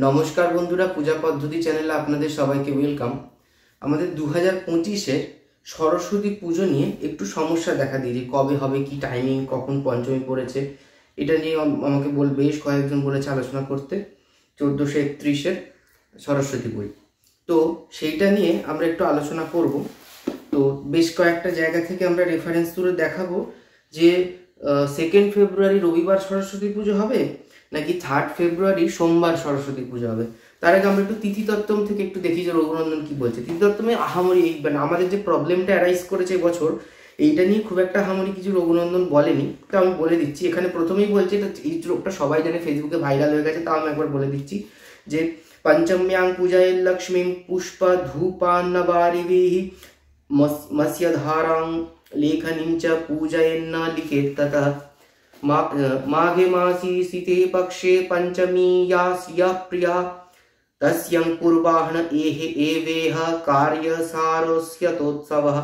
নমস্কার বন্ধুরা, পূজা পদ্ধতি চ্যানেলে আপনাদের সবাইকে ওয়েলকাম। আমাদের 2025-এর সরস্বতী পুজো নিয়ে একটু সমস্যা দেখা দিয়েছে। কবে হবে, কি টাইমিং, কখন পঞ্চমী পড়েছে, এটা নিয়ে আমাকে বেশ কয়েকজন বলেছে আলোচনা করতে। 1431-এর সরস্বতী পুজো, তো সেইটা নিয়ে আমরা একটু আলোচনা করব। তো বেশ কয়েকটা জায়গা থেকে আমরা রেফারেন্স তুলে দেখাবো যে 2 ফেব্রুয়ারি রবিবার সরস্বতী পুজো হবে নাকি 3 ফেব্রুয়ারি সোমবার সরস্বতী পুজো হবে। তার আগে আমরা একটু তিথিতত্ত্বম থেকে একটু দেখি যে রঘুনন্দন কি বলছে। তিথিতত্ত্বমে আহামরি মানে আমাদের যে প্রবলেমটা অ্যারাইজ করেছে এবছর, এইটা নিয়ে খুব একটা আহামরি কিছু রঘুনন্দন বলেনি। তো আমি বলে দিচ্ছি, এখানে প্রথমেই বলছে, এটা এই শ্লোকটা সবাই জানে, ফেসবুকে ভাইরাল হয়ে গেছে, তাও আমি একবার বলে দিচ্ছি যে পঞ্চম্যাং পূজায় লক্ষ্মীং পুষ্প ধূপান্নবারিভিঃ মস্যধারাং লেখনীং চ पूजयेन्न लिखेत् ततः माघे मासी सीते पक्षे पंचमी यास्य प्रिया तस्यं पूर्वाह्न एवेह कार्य सारस्वतोत्सवः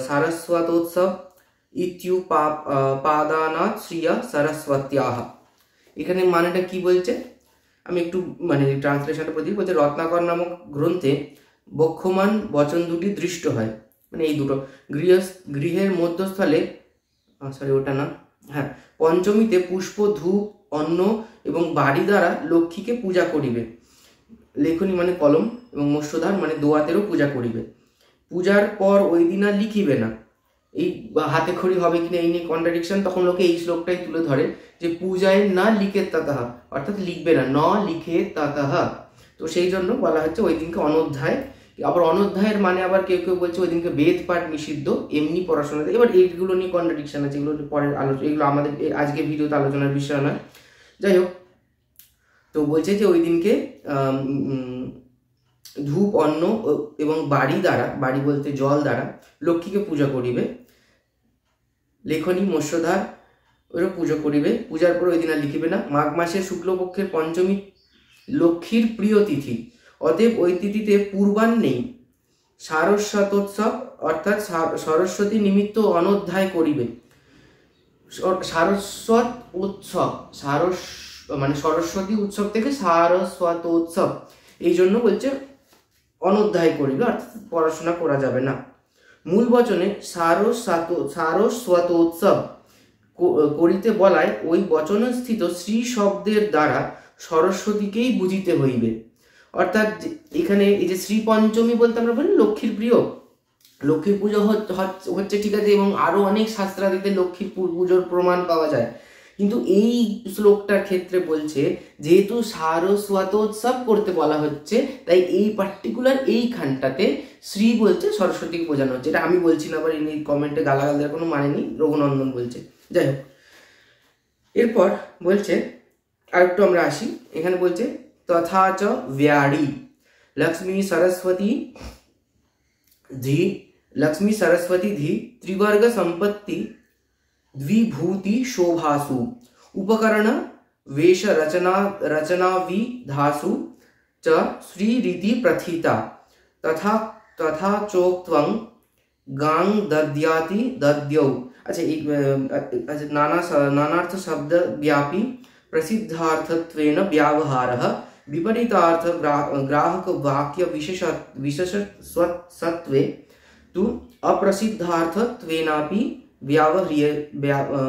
सारस्वतोत्सव इत्युपादानात् श्रिय सरस्वत्याः। এখানে মানেটা কি বলছে আমি একটু মানে ট্রান্সলেশনটা পড়ি। বলছে রত্নাকর নামক গ্রন্থে বক্ষমান বচন দুটি দৃষ্ট হয়, মানে এই দুটো গৃহের মধ্যস্থলে, ওটা না, হ্যাঁ, পঞ্চমীতে পুষ্প ধূপ অন্ন এবং বাড়ি দ্বারা লক্ষ্মীকে পূজা করিবে। লেখনী মানে কলম এবং মৎস্যধার মানে দোয়াতেরও পূজা করিবে। পূজার পর ওই দিন আর লিখিবে না। এই হাতে খড়ি হবে কিনা এই নিয়ে কন্ট্রাডিকশন, তখন লোকে এই শ্লোকটাই তুলে ধরে যে পূজায় না লিখে তাতাহা, অর্থাৎ লিখবে না, ন লিখে তাতাহা। তো সেই জন্য বলা হচ্ছে ওই দিনকে অনধ্যায়। আবার অনধ্যায়ের মানে আবার কেউ কেউ বলছে ওই দিনকে বেদ পাঠ নিষিদ্ধ, এমনি পড়াশোনা। এবার এইগুলো নিয়ে কন্ট্রাডিকশন আছে, এগুলো পরের আলোচনা, এগুলো আমাদের আজকে ভিডিওতে আলোচনার বিষয় নয়। যাই হোক, তো বলছে যে ওই দিনকে ধূপ অন্ন এবং বাড়ি দ্বারা, বাড়ি বলতে জল দ্বারা লক্ষ্মীকে পূজা করিবে। লেখনী মৎস্যধার ওরও পুজো করিবে। পূজার পর ওই দিন আর লিখিবে না। মাঘ মাসের শুক্লপক্ষের পঞ্চমী লক্ষ্মীর প্রিয় তিথি, অতএব ওই তিথিতে পূর্বাহ্নেই সারস্বতোৎসব অর্থাৎ সরস্বতী নিমিত্ত অনধ্যায় করিবে। সারস্বত উৎসব, মানে সরস্বতী উৎসব থেকে সারস্বতোৎসব, এই জন্য বলছে অনধ্যায় করিবে, অর্থাৎ পড়াশোনা করা যাবে না। মূল বচনে সারস্বতোৎসব করিতে বলায় ওই বচনস্থিত শ্রী শব্দের দ্বারা সরস্বতীকেই বুঝিতে হইবে। অর্থাৎ এখানে এই যে শ্রী পঞ্চমী বলতে আমরা বলি লক্ষ্মীর প্রিয়, লক্ষ্মীর পুজো হচ্ছে, ঠিক আছে, এবং আরো অনেক শাস্ত্রাদিতে লক্ষ্মীর পুজোর প্রমাণ পাওয়া যায়, কিন্তু এই শ্লোকটার ক্ষেত্রে বলছে যেহেতু সারস্বতোৎসব করতে বলা হচ্ছে, তাই এই পার্টিকুলার এইখানটাতে শ্রী বলছে সরস্বতীকে বোঝানো হচ্ছে। এটা আমি বলছি না, আবার এই কমেন্টে গালাগাল দেওয়ার কোনো মানে নেই, রঘুনন্দন বলছে। যাই হোক, এরপর বলছে আর একটু আমরা আসি, এখানে বলছে তথা চ ব্যাড়ি লক্ষ্মী সরস্বতী ধি ত্রিবর্গ সম্পত্তি द्विभूति शोभासु उपकरण वेश रचना विधासु च श्री रीति प्रथिता तथा चोक्त्वं गां दद्याति दद्यौ। अच्छा, एक नानार्थ शब्द व्यापी प्रसिद्धार्थत्वेन व्यावहारः विपरीतार्थ ग्राहक वाक्य विशेषत्वे तु अप्रसिद्धार्थत्वेनापि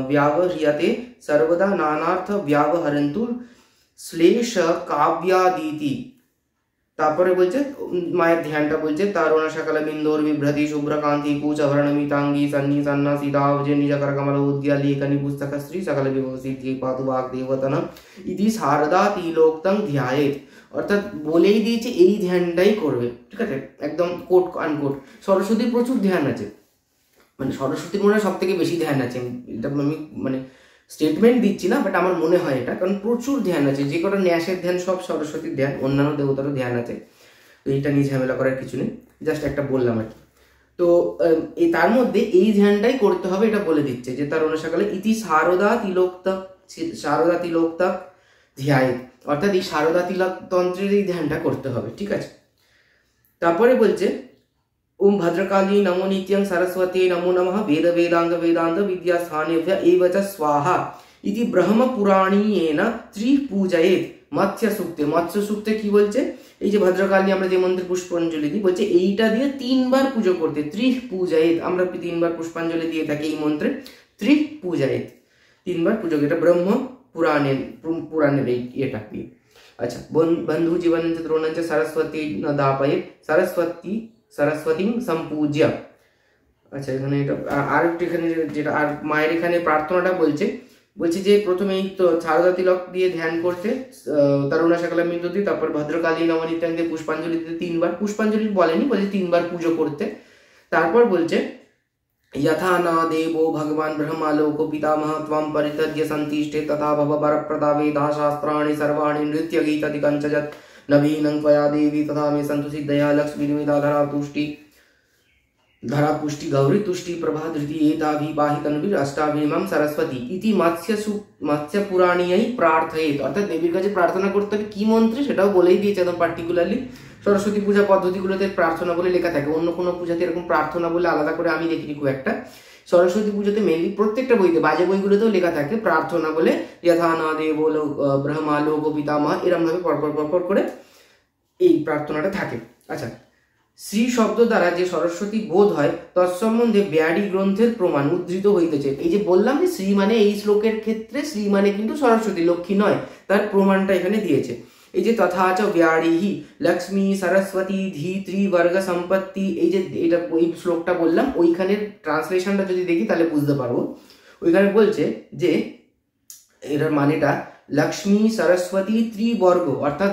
व्यावह्रियते सर्वदा नानार्थ व्यावहरन्तु শ্লেষ কাব্যাদিতি। তারপরে বলছে মায়ের ধ্যানটা বলছে তারুণ সকাল বিন্দুর বিভ্রতি শুভ্রকান্তি কুচভরণমিতাঙ্গী সন্নি সন্না সীতাভজে নিজকর কমল উদ্যা লেখনী পুস্তক শ্রী সকল বিভূষিতি পাতু বাগ দেবতন ইতি শারদা তিলোক্তং ধ্যায়েত। অর্থাৎ বলেই দিয়েছে এই ধ্যানটাই করবে, ঠিক আছে, একদম কোট আনকোট। সরস্বতীর প্রচুর ধ্যান আছে, মানে সরস্বতীর মনে হয় সব থেকে বেশি ধ্যান আছে। এটা আমি মানে স্টেটমেন্ট দিচ্ছি না, বাট আমার মনে হয় এটা, কারণ প্রচুর ধ্যান আছে। যে কটা ন্যাসের ধ্যান সব সরস্বতীর ধ্যান, অন্যান্য দেবতারও ধ্যান আছে। তো এইটা নিয়ে ঝামেলা করার কিছু নেই, জাস্ট একটা বললাম আর কি। তো তার মধ্যে এই ধ্যানটাই করতে হবে, এটা বলে দিচ্ছে যে তার অনুসারে ইতি শারদা তিলোক্তক ধ্যায়, অর্থাৎ এই শারদা তিলক তন্ত্রের এই ধ্যানটা করতে হবে, ঠিক আছে। তারপরে বলছে ओम भद्रकाली नमो नित्यं सरस्वती नमो नमः वेद वेदांग वेदांत विद्या स्थानेभ्य एव च स्वाहा ইতি ব্রহ্ম পুরাণীয়েন ত্রিপূজয়েত মৎস্য সূক্তে। মৎস্য সূক্তে কি বলছে, এই যে ভদ্রকালী আমরা যে মন্ত্রে পুষ্পাঞ্জলি দিই, বলছে এইটা দিয়ে 3 বার পুজো করতে। ত্রিপূজয়েত, আমরা 3 বার পুষ্পাঞ্জলি দিয়ে থাকি এই মন্ত্রে, ত্রিপূজয়েত 3 বার পুজো। এটা ব্রহ্ম পুরাণের এই এটা কি। আচ্ছা, বন্ধু জীবন দ্রোণ সরস্বতী দাপয়েত সরস্বতী সম্পূজ্য। আচ্ছা, এখানে এটা আর একটু, এখানে যেটা আর মায়ের এখানে প্রার্থনাটা বলছে যে প্রথমেই তো শারদা তিলক দিয়ে ধ্যান করতে, তরুণা শাকলা মিন্দ দিয়ে, তারপর ভদ্রকালী নবনিত্যাং দিয়ে পুষ্পাঞ্জলি দিতে 3 বার, পুষ্পাঞ্জলি বলেনি, বলছে 3 বার পুজো করতে। তারপর বলছে यथा न देवो भगवान ब्रह्मालोको पितामह त्वं परित्यज्य सन्तिष्ठे तथा भव वरप्रदा वेदाः शास्त्राणि सर्वाणि नृत्य गीतादिकञ्चजत् नवीनं त्वया देवी तथा मे सन्तु सिद्धया लक्ष्मीर्मिता धरा पुष्टि गौरी तुष्टि प्रभा धृति एताभि पाहि तन्वीर अष्टाभिमां सरस्वती इति मत्स्य पुराणीयै प्रार्थयेत। অর্থাৎ দেবীর কাছে প্রার্থনা করতে হবে কি মন্ত্রে সেটাও বলেই দিয়েছে একদম পার্টিকুলারলি। সরস্বতী পূজা পদ্ধতিগুলোতে প্রার্থনা বলে লেখা থাকে, অন্য কোনো পূজাতে এরকম প্রার্থনা বলে আলাদা করে আমি দেখিনি খুব একটা। সরস্বতী পুজোতে মেনলি প্রত্যেকটা বইতে, বাজে বইগুলোতেও লেখা থাকে প্রার্থনা বলে, যথা না দেব ব্রহ্মা লোক পিতামহ, এরম ভাবে পরপর করে এই প্রার্থনাটা থাকে। আচ্ছা, শ্রী শব্দ দ্বারা যে সরস্বতী বোধ হয় তৎসম্বন্ধে ব্যাডি গ্রন্থের প্রমাণ উদ্ধৃত হইতেছে। এই যে বললাম যে শ্রী মানে এই শ্লোকের ক্ষেত্রে শ্রী মানে কিন্তু সরস্বতী, লক্ষ্মী নয়, তার প্রমাণটা এখানে দিয়েছে। এই যে তথাচ ব্যাড়িহি লক্ষ্মী সরস্বতী ধী ত্রিবর্গ সম্পত্তি, এই যে এটা ওই শ্লোকটা বললাম, ওইখানের ট্রান্সলেশনটা যদি দেখি তাহলে বুঝতে পারবো। ওইখানে বলছে যে এটার মানেটা লক্ষ্মী সরস্বতী ত্রিবর্গ, অর্থাৎ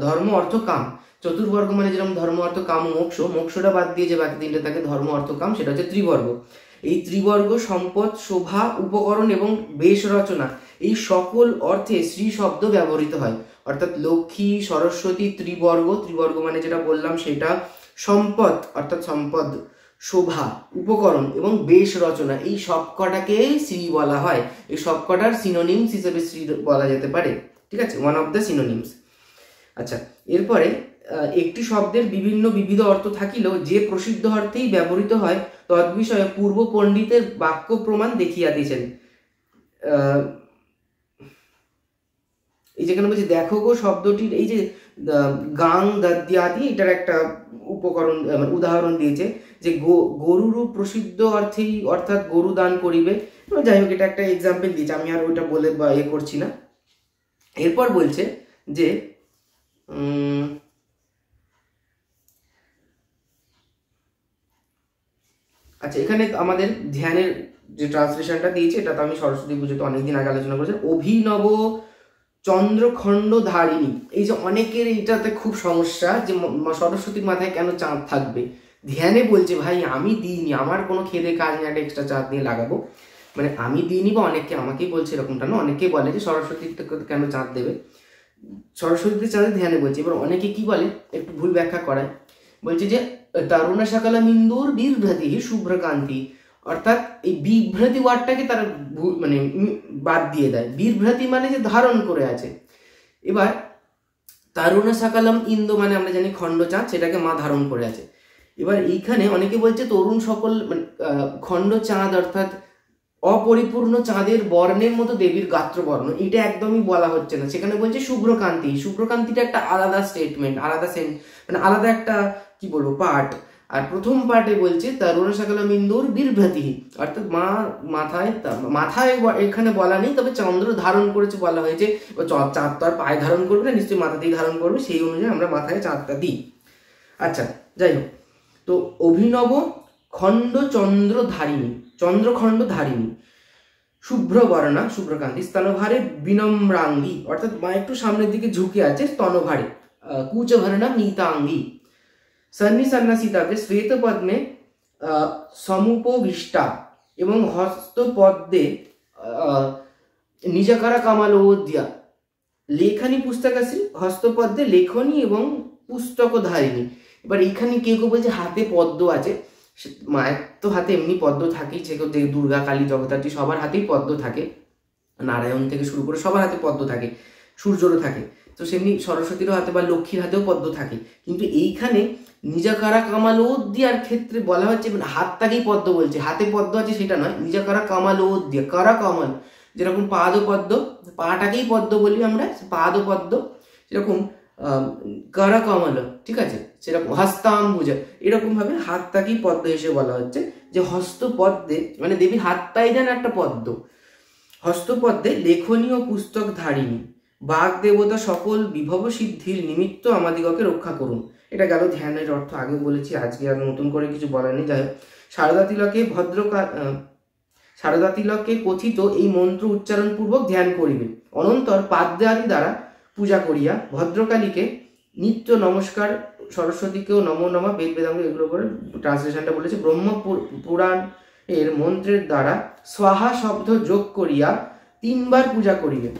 ধর্ম অর্থ কাম, চতুর্বর্গ মানে যেরকম ধর্ম অর্থ কাম মোক্ষ, মোক্ষটা বাদ দিয়ে যে বাকি 3টে থাকে ধর্ম অর্থ কাম, সেটা হচ্ছে ত্রিবর্গ। এই ত্রিবর্গ সম্পদ, শোভা, উপকরণ এবং বেশ রচনা, এই সকল অর্থে শ্রী শব্দ ব্যবহৃত হয়। অর্থাৎ লক্ষ্মী সরস্বতী ত্রিবর্গ মানে যেটা বললাম সেটা, সম্পদ অর্থাৎ সম্পদ, শোভা, উপকরণ এবং বেশ রচনা, এই সবকটাকেই শ্রী বলা হয়। এই সবকটার সিনোনিমস হিসেবে শ্রী বলা যেতে পারে, ঠিক আছে, ওয়ান অফ দ্য সিনোনিমস। আচ্ছা, এরপরে একটি শব্দের বিবিধ অর্থ থাকিলেও যে প্রসিদ্ধ অর্থেই ব্যবহৃত হয় তদ্বিষয়ে পূর্ব পণ্ডিতের বাক্য প্রমাণ দেখিয়া দিয়েছেন। এই যেখানে বলছে দেখো গো শব্দটির এই যে গাং গদ্যাদি, এটার একটা উপকরণ উদাহরণ দিয়েছে যে গরুরও প্রসিদ্ধ অর্থেই, অর্থাৎ গরু দান করিবে। যাই হোক, এটা একটা এক্সাম্পল দিয়েছে, আমি আর ওইটা বলে বা করছি না। এরপর বলছে যে আচ্ছা, এখানে আমাদের ধ্যানের যে ট্রান্সলেশনটা দিয়েছে এটা তো আমি সরস্বতী পুজোতে অনেকদিন আগে আলোচনা করেছি। অভিনব চন্দ্রখণ্ড ধারিণী, এই যে অনেকের এইটাতে খুব সমস্যা যে সরস্বতীর মাথায় কেন চাঁদ থাকবে। ধ্যানে বলছে ভাই আমি দিইনি, আমার কোনো খেদে কাজ নিয়ে একটা এক্সট্রা চাঁদ নিয়ে লাগাবো, মানে আমি দিইনি বা অনেকে আমাকেই বলছে এরকমটা না, অনেকেই বলে যে সরস্বতীতে কেন চাঁদ দেবে, সরস্বতীতে চাঁদে ধ্যানে বলছে। এবার অনেকে কি বলে, একটু ভুল ব্যাখ্যা করায়, বলছে যে তরুণা সকালা মিন্দুর বিভ্রতি শুভ্রকান্তি, অর্থাৎ এই বিভ্রতি ওয়ার্ডটাকে তারা মানে বাদ দিয়ে দেয়। বিভ্রতি মানে যে ধারণ করে আছে। এবার তরুণা সকালাম ইন্দু মানে আমরা জানি খণ্ড চাঁদ, সেটাকে মা ধারণ করে আছে। এবার এইখানে অনেকে বলছে তরুণ সকল মানে খণ্ড চাঁদ অর্থাৎ অপরিপূর্ণ চাঁদের বর্ণের মতো দেবীর গাত্র বর্ণ, এটা একদমই বলা হচ্ছে না। সেখানে বলছে শুভ্রকান্তি, শুভ্রকান্তিটা একটা আলাদা স্টেটমেন্ট, আলাদা মানে আলাদা একটা কি বলবো পার্ট। আর প্রথম পার্টে বলছে তরুণ সকালাম ইন্দুর বিভ্রতি, অর্থাৎ মা মাথায় এখানে বলা নেই, তবে চন্দ্র ধারণ করেছে বলা হয়েছে। চাঁদ তো আর পায়ে ধারণ করবে না, নিশ্চয়ই মাথাতেই ধারণ করবে, সেই অনুযায়ী আমরা মাথায় চাঁদটা দিই। আচ্ছা, যাই হোক, তো অভিনব খণ্ড চন্দ্রধারিণী, চন্দ্রখণ্ড ধারিণী, শুভ্রবর্ণা শুভ্রকান্তি, স্তনভারে বিনম্রাঙ্গী, অর্থাৎ মা একটু সামনের দিকে ঝুঁকে আছে স্তনভারে, কুচভরণা নীতাঙ্গী, সন্ন্যাসিতাকে শ্বেত পদ্মে সমুপবিষ্টা এবং হস্তপদ্মে নিজকারা কামালোদ্যা, লেখনী পুস্তকাশ্রী, হস্তপদ্মে লেখনী এবং পুস্তকধারিণী। এবার এখানে কেউ কেউ বলছে হাতে পদ্ম আছে, মায়ের তো হাতে এমনি পদ্ম থাকেই, যে দুর্গা কালী জগদ্ধাত্রী সবার হাতেই পদ্ম থাকে, নারায়ণ থেকে শুরু করে সবার হাতে পদ্ম থাকে, সূর্যরও থাকে। তো সেমনি সরস্বতীরও হাতে বা লক্ষ্মীর হাতেও পদ্ম থাকে, কিন্তু এইখানে নিজাকারা কামালোদ্দিয়ার ক্ষেত্রে বলা হচ্ছে হাতটাকেই পদ্ম বলছে, হাতে পদ্ম আছে সেটা নয়, নিজাকারা কামালোদ্দিয়া, কারা কামাল, যেরকম পাদ পদ্ম, পাটাকেই পদ্ম বলি আমরা, পাদ পদ্ম, সেরকম কারা কামাল, ঠিক আছে, সেরকম হস্তাম্বুজা, এরকম ভাবে হাতটাকেই পদ্ম হিসেবে বলা হচ্ছে, যে হস্তপদ্মে মানে দেবীর হাতটাই যেন একটা পদ্ম। হস্তপদ্মে লেখনীয় পুস্তক ধারিণী, বাঘ দেবতা সকল বিভব সিদ্ধির নিমিত্ত আমাদিগকে রক্ষা করুন। এটা গেল ধ্যানের অর্থ, আগে বলেছি, আজকে আর নতুন করে কিছু বলার নেই। যাই হোক, শারদা তিলকে কথিত এই মন্ত্র উচ্চারণ পূর্বক ধ্যান করিবে, অনন্তর পাদ্যাদি দ্বারা পূজা করিয়া ভদ্রকালীকে নিত্য নমস্কার, সরস্বতীকেও নমো নমঃ, বেদ বেদাঙ্গ এগুলো করে ট্রান্সলেশনটা বলেছে, ব্রহ্ম পুরাণ এর মন্ত্রের দ্বারা স্বাহা শব্দ যোগ করিয়া 3 বার পূজা করিবে।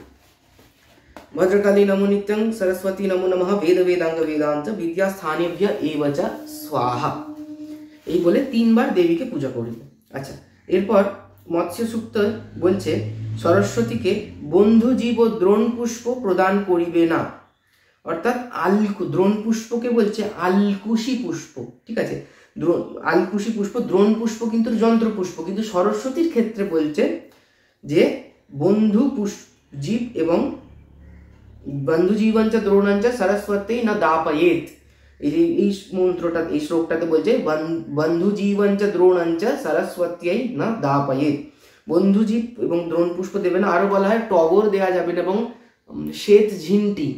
ভদ্রকালী নমো নিত্যং, সরস্বতী নমো নমঃ, বেদ বেদাঙ্গ বেদান্ত বিদ্যা স্থানেভ্য এবচ স্বাহা, এই বলে 3 বার দেবীকে পূজা করিবে। আচ্ছা, এরপর মৎস্য সূক্ত বলছে সরস্বতীকে বন্ধু জীব দ্রোণ পুষ্প প্রদান করিবে না, অর্থাৎ দ্রোণ পুষ্পকে বলছে আলকুশি পুষ্প, ঠিক আছে, আলকুশি পুষ্প, দ্রোণ পুষ্প কিন্তু যন্ত্র পুষ্প, কিন্তু সরস্বতীর ক্ষেত্রে বলছে যে বন্ধু জীব এবং বন্ধু জীবঞ্চ দ্রোণাঞ্চ সরস্বতী না দাপয়েত, এই মন্ত্রটা, এই শ্লোকটাতে বলছে বন্ধু জীবঞ্চ দ্রোণাঞ্চ সরস্বতী না দাপয়েত, বন্ধুজীব এবং দ্রোণ পুষ্প দেবে না। আরো বলা হয় টগর দেওয়া যাবে না, এবং শ্বেত ঝিন্টি,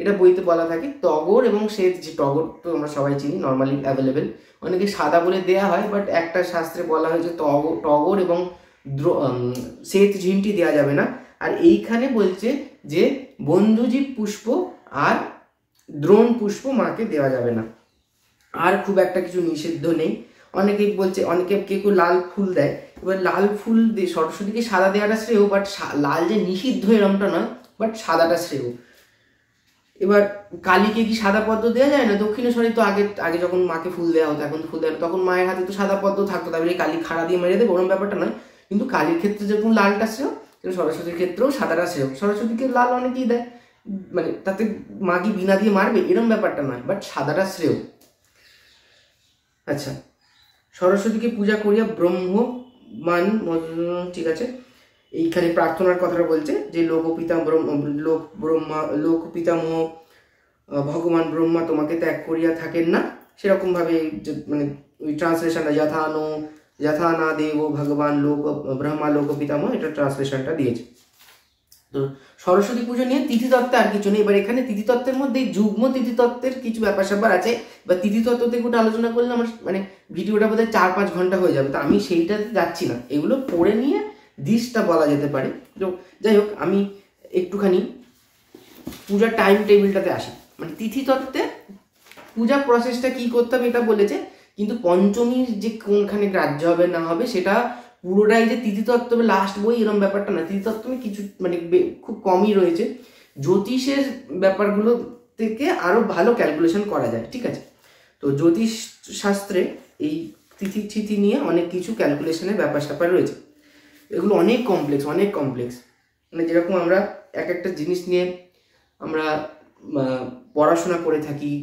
এটা বইতে বলা থাকে, টগর এবং শ্বেত, টগর তো আমরা সবাই চিনি, নর্মালি অ্যাভেলেবেল, অনেকে সাদা বলে দেয়া হয়, বাট একটা শাস্ত্রে বলা হয়েছে টগর এবং শ্বেত ঝিন্টি দেওয়া যাবে না। আর এইখানে বলছে যে বন্ধুজীব পুষ্প আর দ্রোণ পুষ্প মাকে দেওয়া যাবে না। আর খুব একটা কিছু নিষিদ্ধ নেই। অনেকেই বলছে, অনেকে কেউ লাল ফুল দেয়, এবার লাল ফুল দিয়ে সরস্বতীকে সাদা দেওয়াটা শ্রেয়, বাট লাল যে নিষিদ্ধ এরমটা নয়, বাট সাদাটা শ্রেয়। এবার কালীকে কি সাদা পদ্ম দেওয়া যায় না? দক্ষিণেশ্বরে তো আগে যখন মাকে ফুল দেওয়া হতো, এখন ফুল দেওয়া, তখন মায়ের হাতে তো সাদা পদ্ম থাকতো, তারপরে কালী খাড়া দিয়ে মেরে দেবে, ওরম ব্যাপারটা নয়। কিন্তু কালীর ক্ষেত্রে যেরকম লালটা শ্রেয়, কিন্তু সরস্বতীর ক্ষেত্রেও সাদাটা শ্রেয়। সরস্বতীকে লাল অনেকেই দেয়, মানে তাতে মা কি বিনা দিয়ে মারবে এরম ব্যাপারটা নয়, বাট সাদাটা শ্রেয়। আচ্ছা, সরস্বতীকে পূজা করিয়া ব্রহ্মমান, ঠিক আছে, এইখানে প্রার্থনার কথাটা বলছে যে লোকপিতামহ ভগবান ব্রহ্মা তোমাকে ত্যাগ করিয়া থাকেন না, সেরকম ভাবে মানে ওই ট্রান্সলেশনটা যথা না দেব ভগবান ব্রহ্মা লোকপিতামহ, এটা ট্রান্সলেশনটা দিয়েছে। তো সরস্বতী পুজো নিয়ে তিথিতত্ত্বে আর কিছু নেই। এবার এখানে তিথিতত্ত্বের মধ্যে যুগ্ম তিথিতত্ত্বের কিছু ব্যাপার স্যাপার আছে, বা তিথিতত্ত্ব থেকে ওটা আলোচনা করলে আমার মানে ভিডিওটা বোধহয় 4-5 ঘন্টা হয়ে যাবে, তো আমি সেইটাতে যাচ্ছি না, এগুলো পড়ে নিয়ে দিশটা বলা যেতে পারে। তো যাই হোক, আমি একটুখানি পূজার টাইম টেবিলটাতে আসি। মানে তিথিতত্ত্বে পূজা প্রসেসটা কি করতে হবে এটা বলেছে, কিন্তু পঞ্চমীর যে কোনখানে গ্রাহ্য হবে না হবে সেটা পুরোটাই যে তিথিতত্ত্ব লাস্ট বই এরকম ব্যাপারটা না। তিথিতত্ত্ব কিছু মানে খুব কমই রয়েছে, জ্যোতিষের ব্যাপারগুলো থেকে আরো ভালো ক্যালকুলেশন করা যায়, ঠিক আছে। তো জ্যোতিষ শাস্ত্রে এই তিথি নিয়ে অনেক কিছু ক্যালকুলেশনের ব্যাপার স্যাপার রয়েছে, এগুলো অনেক কমপ্লেক্স। মানে যেরকম আমরা একটা জিনিস নিয়ে আমরা পড়াশোনা করে থাকি,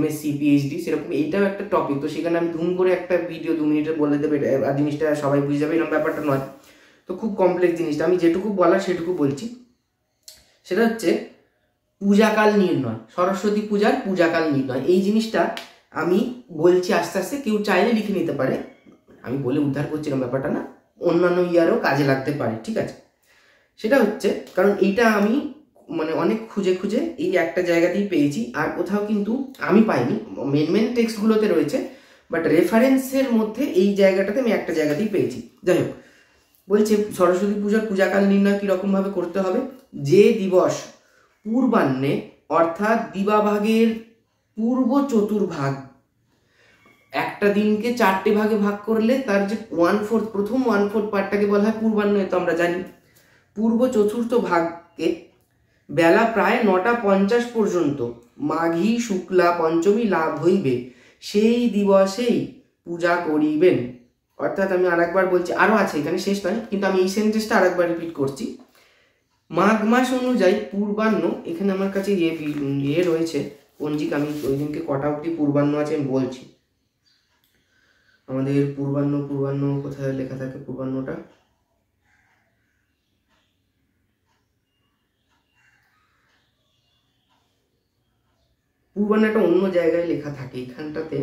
MSc PhD, সেরকম এইটাও একটা টপিক, তো সেখানে আমি ধুম করে একটা ভিডিও 2 মিনিটের বলে দেবে আর জিনিসটা সবাই বুঝে যাবে এরকম ব্যাপারটা নয়। তো খুব কমপ্লেক্স জিনিসটা, আমি যেটুকু বলার সেটুকু বলছি। সেটা হচ্ছে পূজাকাল নির্ণয়, সরস্বতী পূজার পূজাকাল নির্ণয়। এই জিনিসটা আমি বলছি আস্তে আস্তে, কেউ চাইলে লিখে নিতে পারে, আমি বলে উদ্ধার করছি এরকম ব্যাপারটা না, অন্যান্য ইয়ারও কাজে লাগতে পারে, ঠিক আছে। সেটা হচ্ছে কারণ এইটা আমি মানে অনেক খুঁজে এই একটা জায়গাতেই পেয়েছি, আর কোথাও কিন্তু আমি পাইনি। মেন টেক্সটগুলোতে রয়েছে, বাট রেফারেন্সের মধ্যে এই জায়গাটাতে আমি একটা জায়গাতেই পেয়েছি। যাই হোক, বলছে সরস্বতী পূজার পূজাকাল নির্ণয় কিরকম ভাবে করতে হবে। যে দিবস পূর্বাহ্নে অর্থাৎ দিবাভাগের পূর্ব চতুর্ভাগ, একটা দিনকে 4টে ভাগে ভাগ করলে তার যে 1/4, প্রথম 1/4 পার্টটাকে বলা হয় পূর্বাহ্ন, তো আমরা জানি। পূর্ব চতুর্থ ভাগকে বেলা প্রায় 9:50 পর্যন্ত মাঘী শুক্লা পঞ্চমী লাভ হইবে, সেই দিবসেই পূজা করিবেন। অর্থাৎ আমি আরেকবার বলছি, আরো আছে এখানে, শেষ নয়, কিন্তু আমি এই সেন্টেন্সটা আরেকবার রিপিট করছি। মাঘ মাস অনুযায়ী পূর্বাহ্ন, এখানে আমার কাছে রয়েছে পঞ্জিকা, আমি ওই দিনকে কটা অবধি পূর্বাহ্ন আছে আমি বলছি। আমাদের পূর্বাহ্ন কোথায় লেখা থাকে? পূর্বাহ্নটা একটা অন্য জায়গায় লেখা থাকে, এখানটাতে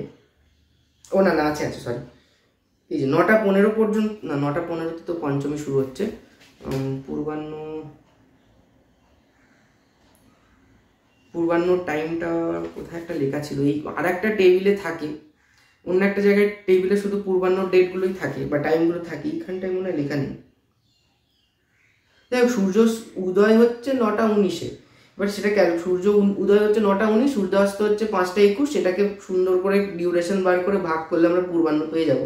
ও না আছে সরি, এই যে 9:15 পর্যন্ত, না 9:15 তো পঞ্চমী শুরু হচ্ছে। পূর্বাহ্ন টাইমটা কোথায় একটা লেখা ছিল, এই আর একটা টেবিলে থাকে, অন্য একটা জায়গায় টেবিলে শুধু পূর্বাহ্ন ডেটগুলোই থাকে বা টাইমগুলো থাকে, এইখানটায় মনে হয় লেখা নেই। দেখ, সূর্য উদয় হচ্ছে 9:19, এবার সেটা সূর্য উদয় হচ্ছে 9:19, সূর্যাস্ত হচ্ছে 5:21, সেটাকে সুন্দর করে ডিউরেশন বার করে ভাগ করলে আমরা পূর্বাহ্ন পেয়ে যাব।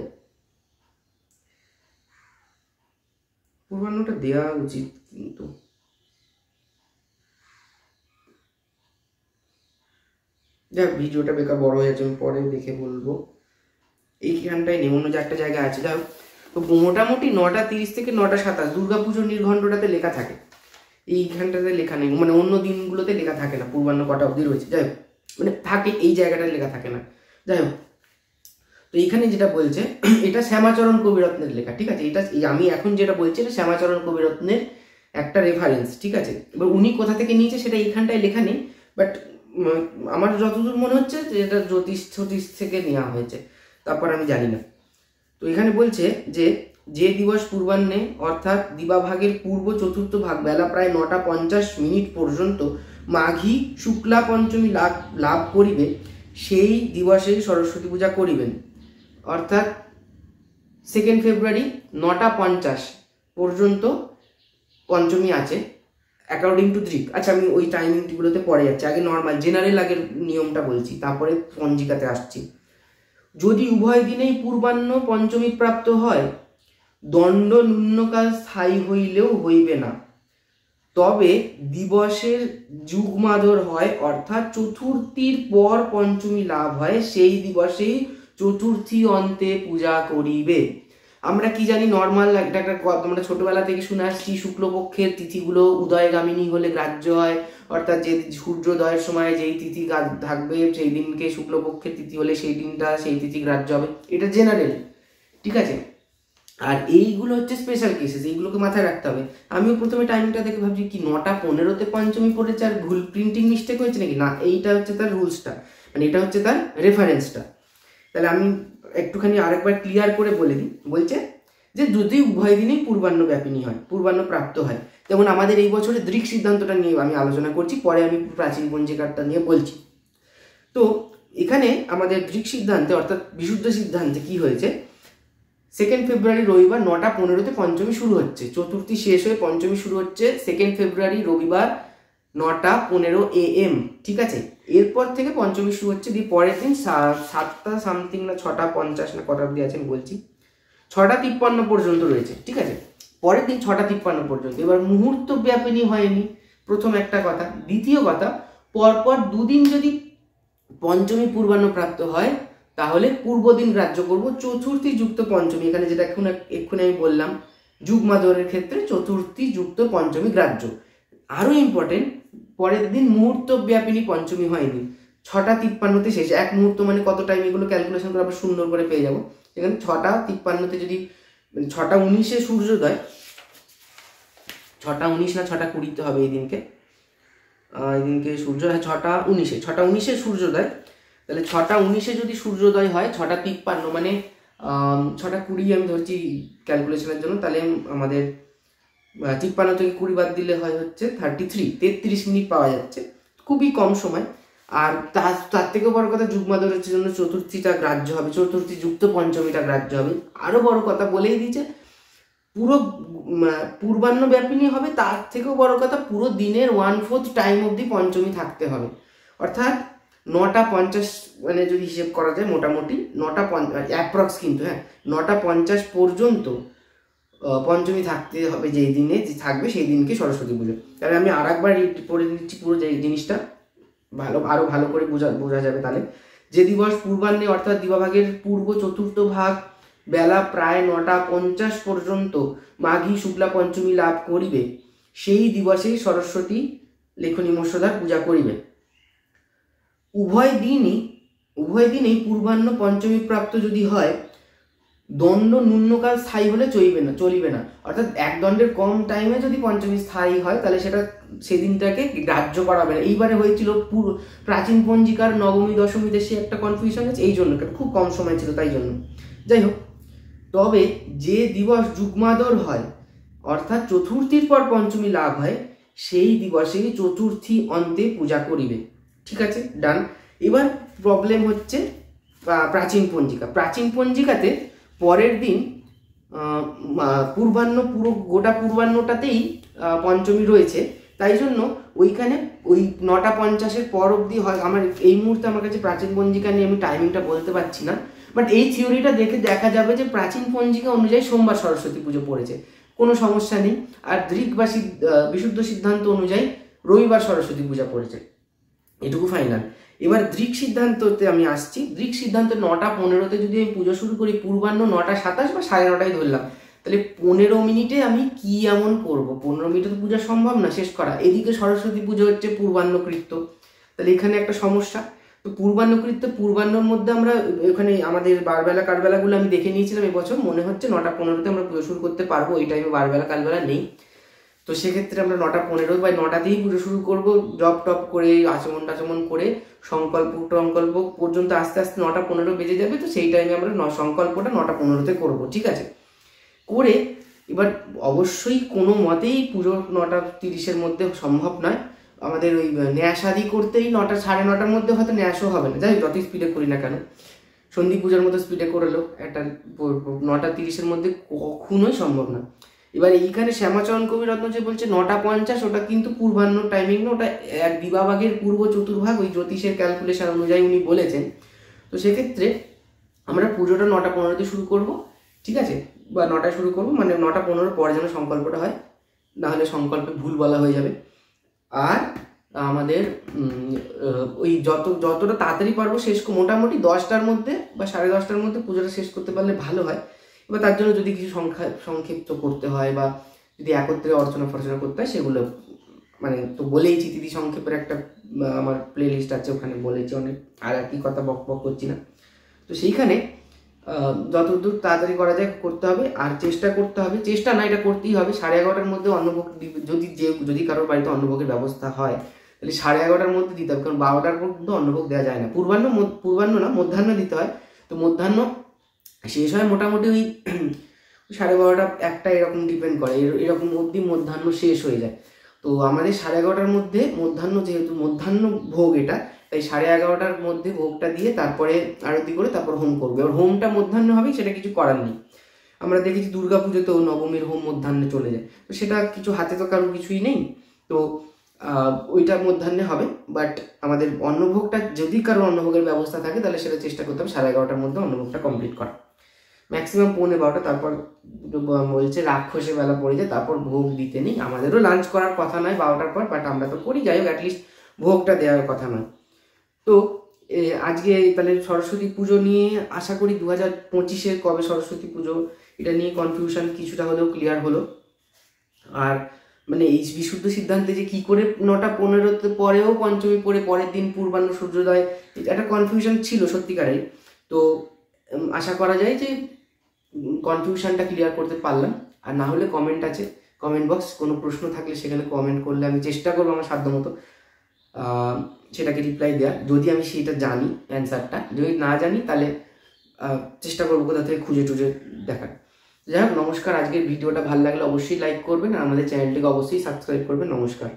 পূর্বাহ্নটা দেওয়া উচিত, কিন্তু যাক ভিডিওটা বেকার বড় হয়ে যাচ্ছে, আমি পরে দেখে বলবো। এইখানটায় নেই, অন্য যে একটা জায়গা আছে। যাই হোক, তো মোটামুটি 9:30 থেকে 9:27 দুর্গাপুজোর নির্ঘণ্টটাতে লেখা থাকে, এইখানটাতে লেখা নেই, মানে অন্য দিনগুলোতে লেখা থাকে না পূর্বাহ্ন কটা অবধি রয়েছে। যাই হোক, মানে থাকে, এই জায়গাটায় লেখা থাকে না। যাই হোক, তো এইখানে যেটা বলছে এটা শ্যামাচরণ কবিরত্নের লেখা, ঠিক আছে? এটা আমি এখন যেটা বলছি এটা শ্যামাচরণ কবিরত্নের একটা রেফারেন্স, ঠিক আছে? এবার উনি কোথা থেকে নিয়েছে সেটা এইখানটায় লেখা নেই, বাট আমার যতদূর মনে হচ্ছে যে এটা জ্যোতিষ থেকে নেওয়া হয়েছে, তারপর আমি জানি না। তো এখানে বলছে যে দিবস পূর্বাহ্নে অর্থাৎ দিবাভাগের পূর্ব চতুর্থ ভাগ বেলা প্রায় 9:50 পর্যন্ত মাঘী শুক্লা পঞ্চমী লাভ করিবে, সেই দিবসেই সরস্বতী পূজা করিবেন। অর্থাৎ 2 ফেব্রুয়ারি 9:50 পর্যন্ত পঞ্চমী আছে অ্যাকর্ডিং টু দৃক। আচ্ছা, আমি ওই টাইমিংগুলোতে পরে যাচ্ছি, আগে নর্মাল জেনারেল আগের নিয়মটা বলছি, তারপরে পঞ্জিকাতে আসছি। যদি উভয় দিনেই পূর্বাহ্ন পঞ্চমী প্রাপ্ত হয়, দণ্ড ন্যূনকাল স্থায়ী হইলেও হইবে না, তবে দিবসের যুগমাদর হয়, অর্থাৎ চতুর্থীর পর পঞ্চমী লাভ হয়, সেই দিবসেই চতুর্থী অন্তে পূজা করিবে। আমরা কি জানি, নর্মাল একটা আমরা ছোটবেলা থেকে শুনে আসছি, শুক্লপক্ষের তিথিগুলো উদয়গামিনী হলে গ্রাহ্য হয়, অর্থাৎ যে সূর্যোদয়ের সময় যেই তিথি থাকবে সেই দিনকে শুক্লপক্ষের তিথি হলে সেই দিনটা সেই তিথি গ্রাহ্য হবে, এটা জেনারেল, ঠিক আছে? এইগুলো হচ্ছে স্পেশাল কেসেস, এইগুলোকে মাথায় রাখতে হবে। আমিও প্রথমে টাইমটা দেখে ভাবছি কি 9:15 পঞ্চমী পড়েছে, আর ভুল প্রিন্টিং মিস্টেক হয়েছে নাকি, না এইটা হচ্ছে তার রুলসটা, মানে এটা হচ্ছে তার রেফারেন্সটা। তাহলে আমি একটুখানি আরেকবার ক্লিয়ার করে বলে দিই। বলছে যে যদি উভয় দিনেই পূর্বাহ্ন ব্যাপিনী হয়, পূর্বাহ্ন প্রাপ্ত হয়, যেমন আমাদের এই বছরে দৃক সিদ্ধান্তটা নিয়ে আমি আলোচনা করছি, পরে আমি প্রাচীন পঞ্জিকারটা নিয়ে বলছি। তো এখানে আমাদের দৃক সিদ্ধান্তে অর্থাৎ বিশুদ্ধ সিদ্ধান্তে কি হয়েছে, 2 ফেব্রুয়ারি রবিবার 9:15 পঞ্চমী শুরু হচ্ছে, চতুর্থী শেষ হয়ে পঞ্চমী শুরু হচ্ছে 2 ফেব্রুয়ারি রবিবার 9:15 AM, ঠিক আছে? এরপর থেকে পঞ্চমী শুরু হচ্ছে, দিয়ে পরের দিন 7টা সামথিং না 6:50 না কটা অব্দি আছে আমি বলছি, 6:53 পর্যন্ত রয়েছে, ঠিক আছে? পরের দিন 6:53 পর্যন্ত। এবার মুহূর্ত ব্যাপিনী হয়নি, প্রথম একটা কথা। দ্বিতীয় কথা, পরপর দুদিন যদি পঞ্চমী পূর্বাহ্ন প্রাপ্ত হয় তাহলে পূর্ব দিন গ্রাহ্য করব, চতুর্থী যুক্ত পঞ্চমী, এখানে যেটা এক্ষুনি আমি বললাম যুগমাদরের ক্ষেত্রে চতুর্থী যুক্ত পঞ্চমী গ্রাহ্য। আরো ইম্পর্টেন্ট, পরের দিন মুহূর্ত ব্যাপিনী পঞ্চমী হয়নি, 6:53 শেষ। এক মুহূর্ত মানে কত টাইম, এগুলো ক্যালকুলেশন করে আবার সুন্দর করে পেয়ে যাবো। এখানে 6:53 যদি 6:19 সূর্যোদয়, 6:19 না 6:20 হবে এই দিনকে সূর্য, হ্যাঁ 6:19 সূর্যোদয়। তাহলে 6:19 যদি সূর্যোদয় হয়, 6:53 মানে 6:20 আমি ধরছি ক্যালকুলেশনের জন্য, তাহলে আমাদের 53 থেকে 20 বাদ দিলে হয় হচ্ছে 33 মিনিট পাওয়া যাচ্ছে, খুবই কম সময়। আর তার থেকেও বড় কথা, যুগমাদরের জন্য চতুর্থীটা গ্রাহ্য হবে, চতুর্থী যুক্ত পঞ্চমীটা গ্রাহ্য হবে। আরো বড় কথা বলেই দিয়েছে, পুরো পূর্বাহ্ন ব্যাপিনী হবে, তার থেকেও বড় কথা পুরো দিনের 1/4 টাইম অবধি পঞ্চমী থাকতে হবে। অর্থাৎ 9:50 মানে যদি হিসেব করা যায়, মোটামুটি 9:50 অ্যাপ্রক্স, কিন্তু হ্যাঁ 9:50 পর্যন্ত পঞ্চমী থাকতে হবে, যেই দিনে থাকবে সেই দিনকে সরস্বতী পুজো। তাহলে আমি আর একবার পড়ে দিচ্ছি পুরো যে জিনিসটা, আরো ভালো করে বোঝা যাবে। তাহলে যে দিবস পূর্বাহ্নে অর্থাৎ দিবাভাগের পূর্ব চতুর্থ ভাগ বেলা প্রায় 9:50 পর্যন্ত মাঘী শুক্লা পঞ্চমী লাভ করিবে, সেই দিবসেই সরস্বতী লেখনী মৎস্যধার পূজা করিবে। উভয় দিনেই পূর্বাহ্ন পঞ্চমী প্রাপ্ত যদি হয়, দণ্ড ন্যূনকাল স্থায়ী হলে চলিবে না। অর্থাৎ এক দণ্ডের কম টাইমে যদি পঞ্চমী স্থায়ী হয় তাহলে সেদিনটাকে গ্রাহ্য করা হবে না। এইবারে হয়েছিল প্রাচীন পঞ্জিকার নবমী দশমীতে সে একটা কনফিউশন আছে, এই জন্য খুব কম সময় ছিল তাই জন্য। যাই হোক, তবে যে দিবস যুগ্মাদর হয় অর্থাৎ চতুর্থীর পর পঞ্চমী লাভ হয়, সেই দিবসেই চতুর্থী অন্তে পূজা করিবে। ঠিক আছে, ডান। এবার প্রবলেম হচ্ছে প্রাচীন পঞ্জিকাতে পরের দিন পূর্বাহ্ন, গোটা পূর্বাহ্নটাতেই পঞ্চমী রয়েছে, তাই জন্য ওইখানে ওই 9:50 পর অবধি হয়। এই মুহূর্তে আমার কাছে প্রাচীন পঞ্জিকা নিয়ে আমি টাইমিংটা বলতে পারছি না, বাট এই থিওরিটা দেখে দেখা যাবে যে প্রাচীন পঞ্জিকা অনুযায়ী সোমবার সরস্বতী পুজো পড়েছে, কোনো সমস্যা নেই। আর দৃক বা বিশুদ্ধ সিদ্ধান্ত অনুযায়ী রবিবার সরস্বতী পূজা পড়েছে, এটুকু ফাইনাল। এবার দৃক সিদ্ধান্ততে আমি আসছি। দৃক সিদ্ধান্ত 9:15 যদি আমি পুজো শুরু করি, পূর্বাহ্ন 9:27 বা 9:30 ধরলাম, তাহলে 15 মিনিটে আমি কি এমন করব? 15 মিনিটে তো পূজা সম্ভব না শেষ করা। এদিকে সরস্বতী পুজো হচ্ছে পূর্বাহ্নকৃত্য, তাহলে এখানে একটা সমস্যা। তো পূর্বাহ্নর মধ্যে আমরা এখানে আমাদের বারবেলা কালবেলাগুলো আমি দেখে নিয়েছিলাম এবছর, মনে হচ্ছে 9:15 আমরা পুজো শুরু করতে পারবো। এই টাইমে বারবেলা কালবেলা নেই, তো সেক্ষেত্রে আমরা 9:15 বা 9টাতেই পুজো শুরু করবো। জপ টপ করে আচমন করে সংকল্প পর্যন্ত আস্তে আস্তে 9:15 বেজে যাবে। তো সেই টাইমে আমরা সংকল্পটা 9:15-তে করবো। ঠিক আছে, করে এবার অবশ্যই কোনো মতেই পুজো 9:30-এর মধ্যে সম্ভব নয়। আমাদের ওই ন্যাসাদি করতেই 9টা 9:30-র মধ্যে হয়তো ন্যাসও হবে না, যাই যতই স্পিডে করি না কেন। সন্ধি পূজার মতো স্পিডে করলো একটা 9:30-এর মধ্যে কখনোই সম্ভব না। এবার এইখানে শ্যামাচরণ কবি রত্ন যে বলছে 9:50, ওটা কিন্তু পূর্বাহ্ন টাইমিং না, ওটা এক দিবাভাগের পূর্ব চতুর্ভাগ, ওই জ্যোতিষের ক্যালকুলেশন অনুযায়ী উনি বলেছেন। তো সেক্ষেত্রে আমরা পুজোটা 9:15-তে শুরু করব। ঠিক আছে, বা 9টায় শুরু করবো, মানে 9:15 পরে যেন সংকল্পটা হয়, নাহলে সংকল্পে ভুল বলা হয়ে যাবে। আর আমাদের ওই যতটা তাড়াতাড়ি পারবো শেষ, মোটামুটি 10টার মধ্যে বা 10:30টার মধ্যে পুজোটা শেষ করতে পারলে ভালো হয়। এবার তার জন্য যদি কিছু সংক্ষিপ্ত করতে হয় বা যদি একত্রে অর্চনা ফর্চনা করতে হয়, সেগুলো মানে তো বলেইছি। তিথি সংক্ষেপের একটা আমার প্লে লিস্ট আছে, ওখানে বলেছি অনেক, আর একই কথা বক করছি না। তো সেইখানে যতদূর তাড়াতাড়ি করা যায় করতে হবে। আর চেষ্টা করতে হবে, চেষ্টা না, এটা করতেই হবে, 11:30-র মধ্যে অন্নভোগ, যদি কারোর বাড়িতে অন্নভোগের ব্যবস্থা হয় তাহলে 11:30-র মধ্যে দিতে হবে, কারণ 12টার পর কিন্তু অন্নভোগ দেওয়া যায় না। পূর্বাহ্ন না, মধ্যাহ্ন দিতে হয়। তো মধ্যাহ্ন শেষ হয় মোটামুটি ওই 12:30, 1টা এরকম ডিপেন্ড করে, এরকম অবধি মধ্যাহ্ন শেষ হয়ে যায়। তো আমাদের 11:30-র মধ্যে মধ্যাহ্ন, যেহেতু মধ্যাহ্ন ভোগ এটা, তাই 11:30-র মধ্যে ভোগটা দিয়ে তারপরে আরতি করে তারপর হোম করবে। আর হোমটা মধ্যাহ্ন হবে, সেটা কিছু করার নেই। আমরা দেখেছি দুর্গাপুজোতেও নবমীর হোম মধ্যাহ্নে চলে যায়, তো সেটা কিছু হাতে তো কারোর কিছুই নেই, তো ওইটা মধ্যাহ্নে হবে। বাট আমাদের অন্নভোগটা, যদি কারোর অন্নভোগের ব্যবস্থা থাকে তাহলে সেটা চেষ্টা করতে হবে 11:30-র মধ্যে অন্নভোগটা কমপ্লিট করা, ম্যাক্সিমাম 11:45। তারপর বলছে রাক্ষসে বেলা পড়ে যায়, তারপর ভোগ দিতে নেই। আমাদেরও লাঞ্চ করার কথা নয় 12টার পর, বাট আমরা তো করি, যাই হোক অ্যাটলিস্ট ভোগটা দেওয়ার কথা নয়। তো আজকে তাহলে সরস্বতী পুজো নিয়ে আশা করি 2025-এর কবে সরস্বতী পুজো, এটা নিয়ে কনফিউশন কিছুটা হলেও ক্লিয়ার হলো। আর মানে এই বিশুদ্ধ সিদ্ধান্তে যে কি করে 9:15 পরেও পঞ্চমী পড়ে পরের দিন পূর্বাহ্ন সূর্যোদয়, একটা কনফিউশন ছিল সত্যিকারের। তো আশা করা যায় যে কনফিউশনটা ক্লিয়ার করতে পারলাম। আর না হলে কমেন্ট আছে, কমেন্ট বক্স, কোনো প্রশ্ন থাকলে সেখানে কমেন্ট করলে আমি চেষ্টা করবো আমার সাধ্যমতো সেটাকে রিপ্লাই দেওয়ার, যদি আমি সেটা জানি অ্যান্সারটা। যদি না জানি তাহলে চেষ্টা করবো কোথা থেকে খুঁজে টুজে দেখার। যাই হোক, নমস্কার। আজকের ভিডিওটা ভালো লাগলে অবশ্যই লাইক করবেন, আর আমাদের চ্যানেলটিকে অবশ্যই সাবস্ক্রাইব করবেন। নমস্কার।